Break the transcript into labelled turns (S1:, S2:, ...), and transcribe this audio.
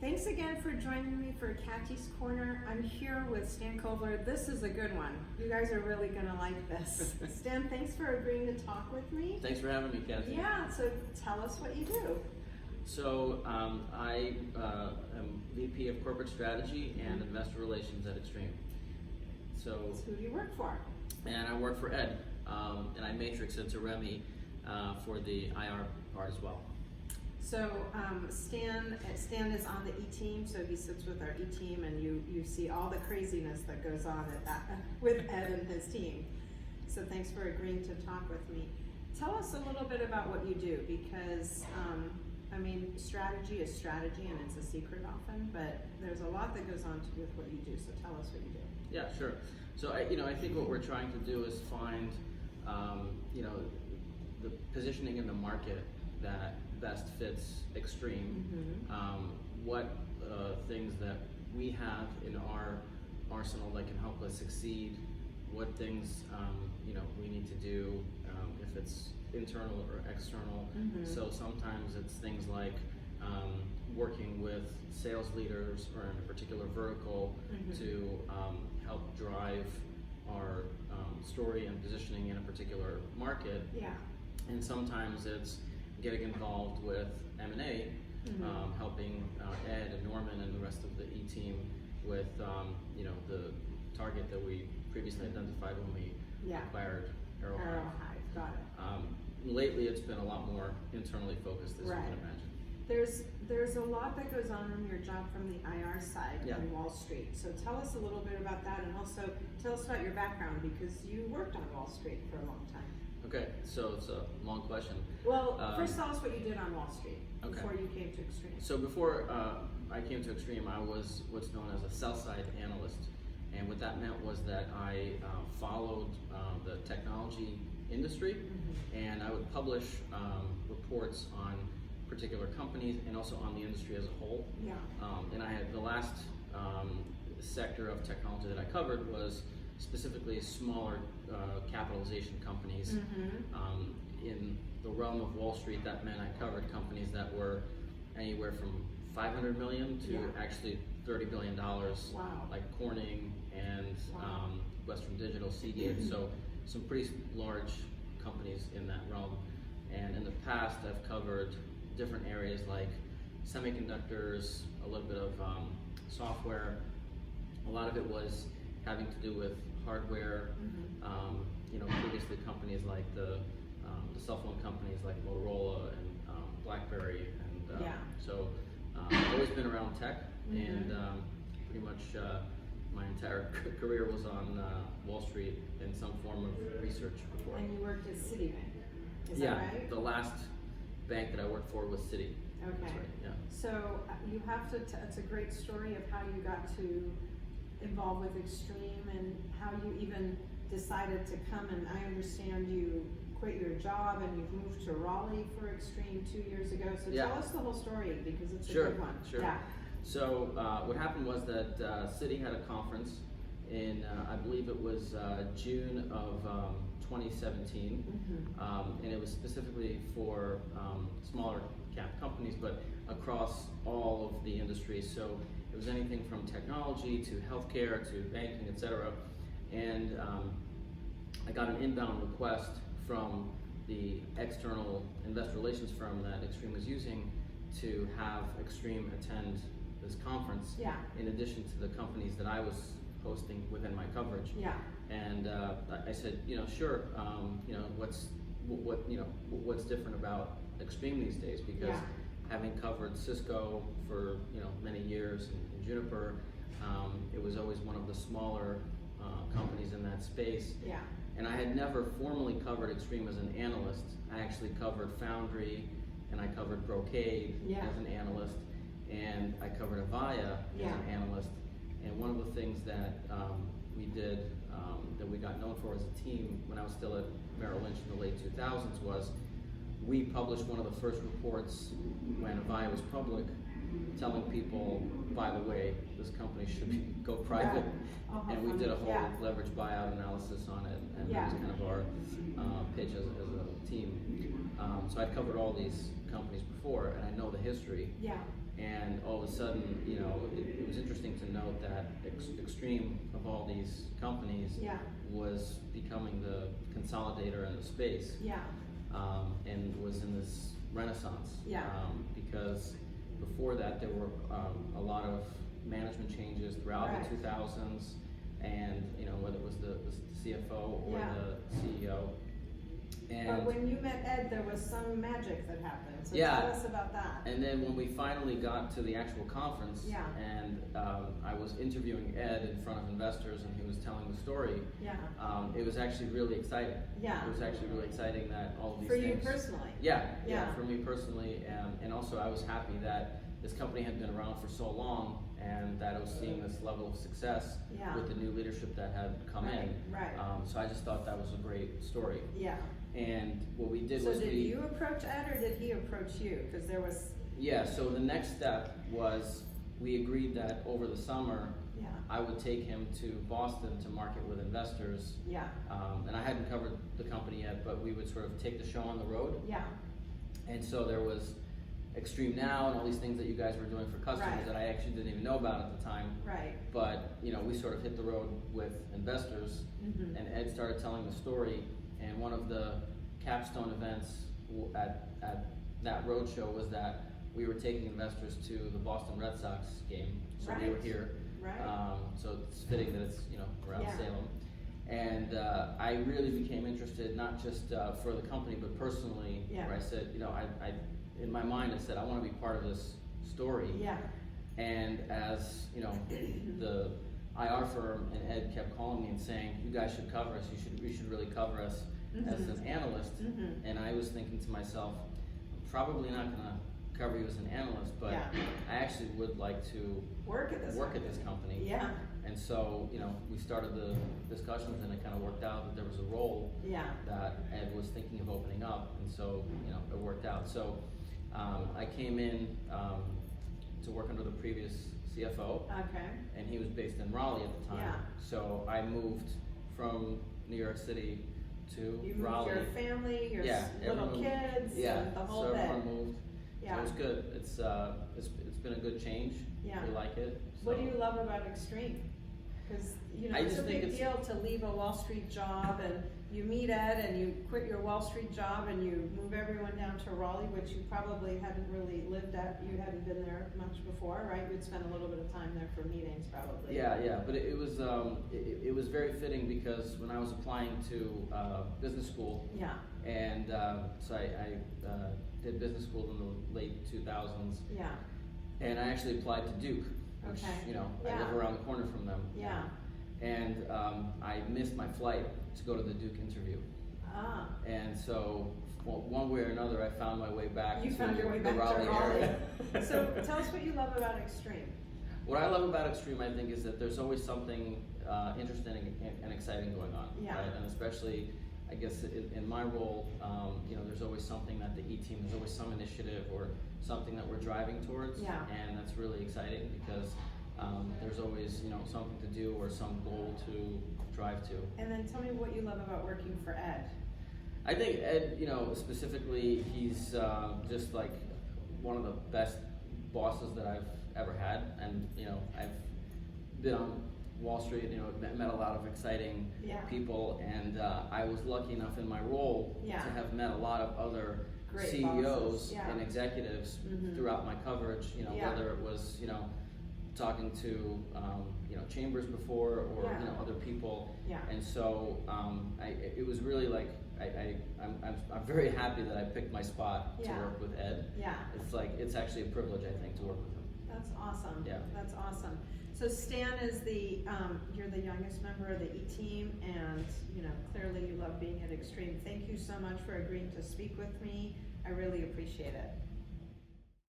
S1: Thanks again for joining me for Katy's Corner. I'm here with Stan Kovler. This is a good one. You guys are really gonna like this. Stan, thanks for agreeing to talk with me.
S2: Thanks for having me, Katy.
S1: Yeah, so tell us what you do.
S2: So I am VP of Corporate Strategy and Investor Relations at Extreme. So
S1: Who do you work for?
S2: And I work for Ed, and I matrix into Remy for the IR part as well.
S1: So Stan is on the E-team, so he sits with our E-team, and you see all the craziness that goes on with Ed and his team. So thanks for agreeing to talk with me. Tell us a little bit about what you do, because I mean, strategy is strategy, and it's a secret often, but there's a lot that goes on with what you do, so tell us what you do.
S2: Yeah, sure. So I think what we're trying to do is find the positioning in the market that best fits Extreme. What things that we have in our arsenal that can help us succeed, what things we need to do, if it's internal or external. So sometimes it's things like working with sales leaders or in a particular vertical to help drive our story and positioning in a particular market.
S1: Yeah. And
S2: sometimes it's getting involved with M&A, helping Ed and Norman and the rest of the E-team with the target that we previously identified when we acquired Raleigh.
S1: Got it.
S2: Lately, it's been a lot more internally focused, as you can imagine.
S1: There's a lot that goes on in your job from the IR side on Wall Street. So tell us a little bit about that, and also tell us about your background, because you worked on Wall Street for a long time.
S2: Okay, so it's a long question.
S1: Well, first tell us what you did on Wall Street before you came to Extreme.
S2: So before I came to Extreme, I was what's known as a sell-side analyst. And what that meant was that I followed the technology industry, and I would publish reports on particular companies and also on the industry as a whole.
S1: Yeah.
S2: And I had the last sector of technology that I covered was specifically smaller capitalization companies. In the realm of Wall Street, that meant I covered companies that were anywhere from 500 million to actually $30 billion, like Corning and Western Digital, CDH. So some pretty large companies in that realm. And in the past, I've covered different areas like semiconductors, a little bit of software. A lot of it was having to do with hardware. Previously companies like the cell phone companies like Motorola and BlackBerry, and so I've always been around tech, and pretty much my entire career was on Wall Street in some form of research before.
S1: And you worked at Citibank, is that right?
S2: The last bank that I worked for was Citi.
S1: Okay.
S2: That's right, yeah.
S1: So you have to, it's a great story of how you got to involved with Extreme and how you even decided to come, and I understand you quit your job and you've moved to Raleigh for Extreme 2 years ago. So tell us the whole story, because it's a good one.
S2: Sure. Yeah. So what happened was that Citi had a conference in, I believe it was June of 2017, and it was specifically for smaller cap companies, but across all of the industries. So it was anything from technology to healthcare to banking, etc. And I got an inbound request from the external investor relations firm that Extreme was using to have Extreme attend this conference, in addition to the companies that I was hosting within my coverage. And I said, sure. What's different about Extreme these days? Because having covered Cisco for many years and Juniper, it was always one of the smaller companies in that space. And I had never formally covered Extreme as an analyst. I actually covered Foundry, and I covered Brocade as an analyst, and I covered Avaya as an analyst. And one of the things that we did, that we got known for as a team when I was still at Merrill Lynch in the late 2000s, was we published one of the first reports when Avaya was public, telling people, by the way, this company should go private. And we did a whole leverage buyout analysis on it, and that was kind of our pitch as a team. So I'd covered all these companies before, and I know the history. And all of a sudden, you know, it was interesting to note that Extreme, of all these companies, was becoming the consolidator in the space, and was in this renaissance. Because before that, there were a lot of management changes throughout the 2000s, and you know, whether it was the CFO or the CEO.
S1: But when you met Ed, there was some magic that happened. So tell us about that.
S2: And then when we finally got to the actual conference, and I was interviewing Ed in front of investors, and he was telling the story. It was actually really exciting. It was actually really exciting that all of these things.
S1: For you personally.
S2: For me personally, and also I was happy that this company had been around for so long, and that I was seeing this level of success with the new leadership that had come in. So I just thought that was a great story. And what we did was
S1: So did you approach Ed, or did he approach you? Because there was...
S2: so the next step was we agreed that over the summer, I would take him to Boston to market with investors. And I hadn't covered the company yet, but we would sort of take the show on the road. And so there was Extreme Now and all these things that you guys were doing for customers that I actually didn't even know about at the time. But you know, we sort of hit the road with investors, and Ed started telling the story. And one of the capstone events at that roadshow was that we were taking investors to the Boston Red Sox game. So we were here. So it's fitting that it's, you know, around Salem. And I really became interested, not just for the company, but personally, where I said, you know, I in my mind, I said, I want to be part of this story. And as, you know, the IR firm and Ed kept calling me and saying, you guys should cover us, you should really cover us as an analyst. And I was thinking to myself, I'm probably not going to cover you as an analyst, but I actually would like to work at this company. And so, you know, we started the discussions, and it kind of worked out that there was a role that Ed was thinking of opening up, and so, you know, it worked out. So I came in to work under the previous CFO, and he was based in Raleigh at the time. So I moved from New York City to Raleigh.
S1: Your family, your little kids, and the whole
S2: so
S1: bit.
S2: Everyone moved. So it was good. It's been a good change. We like it. So.
S1: What do you love about Extreme? Because you know, it's a big deal to leave a Wall Street job, and you meet Ed, and you quit your Wall Street job, and you move everyone down to Raleigh, which you probably hadn't really lived at. You hadn't been there much before, right? You'd spent a little bit of time there for meetings, probably.
S2: But it was very fitting, because when I was applying to business school, and so I did business school in the late 2000s, and I actually applied to Duke, which you know, I live around the corner from them. And I missed my flight to go to the Duke interview. And so, one way or another, I found my way back to the Raleigh area.
S1: So tell us what you love about Extreme.
S2: What I love about Extreme, I think, is that there's always something interesting and exciting going on. Right? And especially, I guess, in my role, you know, there's always something that the E-team, there's always some initiative or something that we're driving towards. And that's really exciting, because there's always, you know, something to do or some goal to drive to. And
S1: then tell me what you love about working for Ed.
S2: I think Ed, you know, specifically, he's just like one of the best bosses that I've ever had. And, you know, I've been on Wall Street, you know, met a lot of exciting people, and I was lucky enough in my role to have met a lot of other great CEOs and executives throughout my coverage, you know, whether it was, you know, talking to you know, Chambers before, or you know, other people, and so it was really like I'm very happy that I picked my spot to work with Ed. It's like, it's actually a privilege, I think, to work with him.
S1: That's awesome. That's awesome. So Stan is you're the youngest member of the E-team, and you know, clearly you love being at Extreme. Thank you so much for agreeing to speak with me. I really appreciate it.